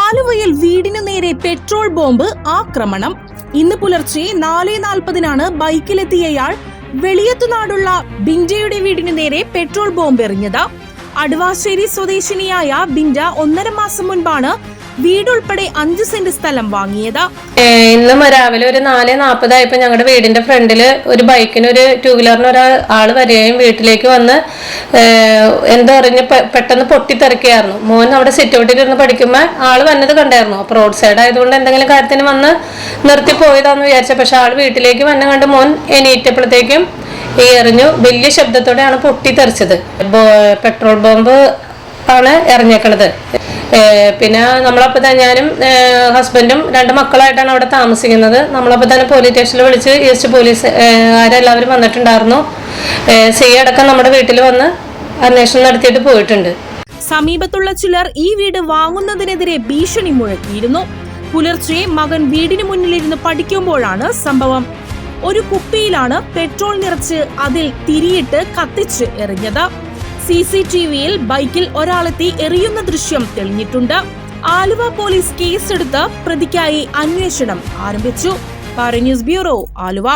ആലുവയിൽ വീടിനു നേരെ പെട്രോൾ ബോംബ് ആക്രമണം. ഇന്ന് പുലർച്ചെ 4:40 ബൈക്കിലെത്തിയയാൾ വെളിയത്തുനാടുള്ള ബിൻജയുടെ വീടിനു നേരെ പെട്രോൾ ബോംബ് എറിഞ്ഞത്. അടുവാശ്ശേരി സ്വദേശിനിയായ ബിൻജ 1.5 മാസം മുൻപാണ് വീടുൾപ്പെടെ 5 സെന്റ് സ്ഥലം വാങ്ങിയത്. ഇന്ന് രാവിലെ ഒരു 4:40 ആയപ്പോ ഞങ്ങളുടെ വീടിന്റെ ഫ്രണ്ടില് ഒരു ബൈക്കിന് ഒരു 2 വീലറിന് ഒരാൾ വരികയും വീട്ടിലേക്ക് വന്ന് എന്താ പറഞ്ഞ് പെട്ടെന്ന് പൊട്ടിത്തെറിക്കുകയായിരുന്നു. മോൻ അവിടെ സിറ്റ് ഔട്ടിൽ ഇരുന്ന് പഠിക്കുമ്പോൾ ആള് വന്നത് കണ്ടായിരുന്നു. അപ്പൊ റോഡ് സൈഡ് ആയതുകൊണ്ട് എന്തെങ്കിലും കാര്യത്തിന് വന്ന് നിർത്തി പോയതാന്ന് വിചാരിച്ച, പക്ഷെ ആള് വീട്ടിലേക്ക് വന്ന കണ്ട് മോൻ എണീറ്റപ്പോഴത്തേക്കും എറിഞ്ഞു. വലിയ ശബ്ദത്തോടെയാണ് പൊട്ടിത്തെറിച്ചത്. പെട്രോൾ ബോംബ് ആണ് എറിഞ്ഞേക്കണത്. പിന്നെ നമ്മളപ്പോൾ തന്നെ ഞാനും ഹസ്ബൻഡും 2 മക്കളായിട്ടാണ് അവിടെ താമസിക്കുന്നത്. നമ്മളപ്പോൾ തന്നെ പോലീസ് സ്റ്റേഷനിൽ വിളിച്ച് ഈസ്റ്റ് പോലീസുകാരെല്ലാവരും വന്നിട്ടുണ്ടായിരുന്നു. സി അടക്കം നമ്മുടെ വീട്ടിൽ വന്ന് അന്വേഷണം നടത്തിയിട്ട് പോയിട്ടുണ്ട്. സമീപത്തുള്ള ചിലർ ഈ വീട് വാങ്ങുന്നതിനെതിരെ ഭീഷണി മുഴക്കിയിരുന്നു. പുലർച്ചെ മകൻ വീടിന് മുന്നിലിരുന്ന് പഠിക്കുമ്പോഴാണ് സംഭവം. ഒരു കുപ്പിയിലാണ് പെട്രോൾ നിറച്ച് അതിൽ തിരിയിട്ട് കത്തിച്ച് എറിഞ്ഞത്. CCTVയിൽ ബൈക്കിൽ ഒരാളെത്തി എറിയുന്ന ദൃശ്യം തെളിഞ്ഞിട്ടുണ്ട്. ആലുവ പോലീസ് കേസെടുത്ത് പ്രതിക്കായി അന്വേഷണം ആരംഭിച്ചു. News bureau, Aluva.